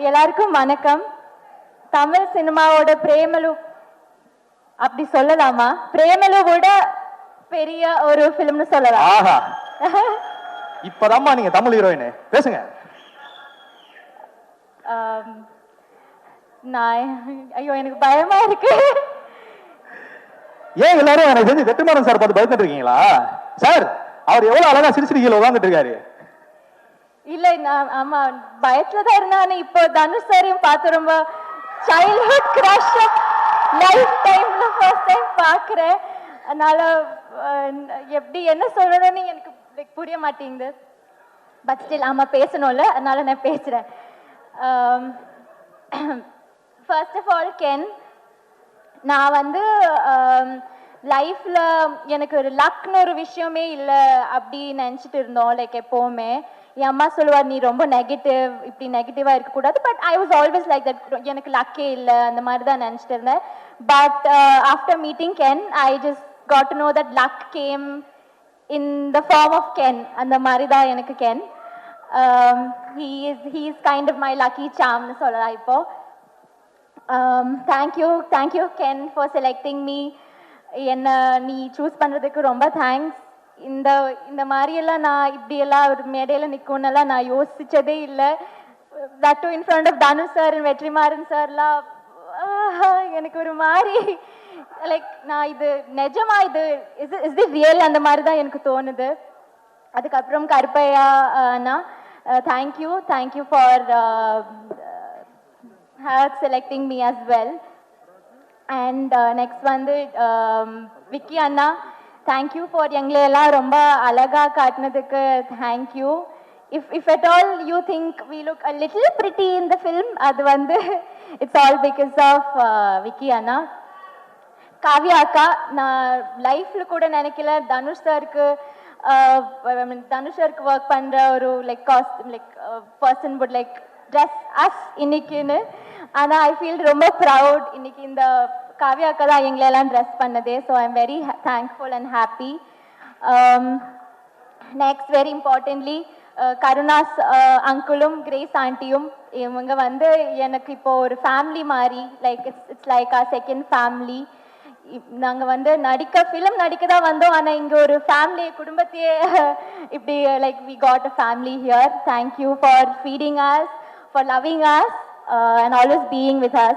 எல்லாருக்கும் வணக்கம். தமிழ் சினிமாவோட பிரேமலு அப்படி சொல்லலாமா? பிரேமலுவோட பெரிய ஒரு ஃபிலிம்னு சொல்லலாம். ஆஹா, இப்பதாம்மா நீங்க தமிழ் ஹீரோயின் பேசுங்க. நான் ஐயோ எனக்கு பயமா இருக்கு. ஏன் எல்லாரும் எனக்கு தெரிஞ்சு வெற்றிமாறன் சார் பார்த்து பயந்துட்டு இருக்கீங்களா? சார் அவர் எவ்வளவு அழகா சிரிச்சிருக்கீங்க உட்காந்துட்டு இருக்காரு. இல்ல நான் ஆமா பயத்துலதான் இருந்தேன். இப்போ தனுஷ் சாரையும் பார்த்து ரொம்ப சைல்ட்ஹுட் கிரஷ் லைஃப் டைம்ல ஃபர்ஸ்ட் டைம் பாக்குறேன். அதனால எப்படி என்ன சொல்லணும்னு எனக்கு புரிய மாட்டேங்குது. பட் ஸ்டில் ஆமா பேசணும்ல, அதனால நான் பேசுறேன். ஃபர்ஸ்ட் ஆஃப் ஆல் கென், நான் வந்து லைஃப்ல எனக்கு ஒரு லக்னு ஒரு விஷயமே இல்லை அப்படி நினச்சிட்டு இருந்தோம். லைக் எப்போவுமே என் அம்மா சொல்லுவார் நீ ரொம்ப நெகட்டிவ், இப்படி நெகட்டிவாக இருக்கக்கூடாது. But I was always like that, எனக்கு லக்கே இல்லை அந்த மாதிரி தான் நினச்சிட்டு இருந்தேன். But after meeting Ken I just got to know that luck came in the form of Ken. அந்த மாதிரி தான் எனக்கு Ken. he is kind of my lucky charm னு சொல்லலாம் இப்போ. thank you Ken for selecting me. என்ன நீ choose பண்ணுறதுக்கு ரொம்ப தேங்க்ஸ். இந்த மாதிரியெல்லாம் நான் இப்படியெல்லாம் ஒரு மேடையில் நிற்கும்னெல்லாம் நான் யோசிச்சதே இல்லை. That too in front of Dhanush sir and Vetrimaaran சார்லாம் எனக்கு ஒரு மாதிரி லைக் நான் இது நிஜமா இது இஸ் தி ரியல் அந்த மாதிரி தான் எனக்கு தோணுது. அதுக்கப்புறம் கருப்பையா அண்ணா, thank you for selecting me as well. And next வந்து விக்கி அண்ணா, தேங்க்யூ ஃபார் எங்களையெல்லாம் ரொம்ப அழகா காட்டினதுக்கு thank you. if at all you think we look a little pretty in the film, அது வந்து it's all because of Vicky அண்ணா. காவ்யா அக்கா, நான் லைஃப்ல கூட நினைக்கல தனுஷ் சாருக்கு ஒர்க் பண்ற ஒரு like person would like dress us இன்னைக்குன்னு. ஆனால் ஐ ஃபீல் ரொம்ப ப்ரவுட் இன்னைக்கு இந்த காவ்யா அக்கா தான் எங்களெல்லாம் ட்ரெஸ் பண்ணதே. So I am very thankful and happy. Next very importantly Karunas அங்கிளும் கிரேஸ் ஆண்டியும், இவங்க வந்து எனக்கு இப்போ ஒரு ஃபேமிலி மாதிரி, like it's like our second family. நாங்கள் வந்து ஃபிலிம் நடிக்க தான் வந்தோம், ஆனால் இங்கே ஒரு ஃபேமிலி குடும்பத்தையே இப்படி like we got a family here. Thank you for feeding us, for loving us and always being with us.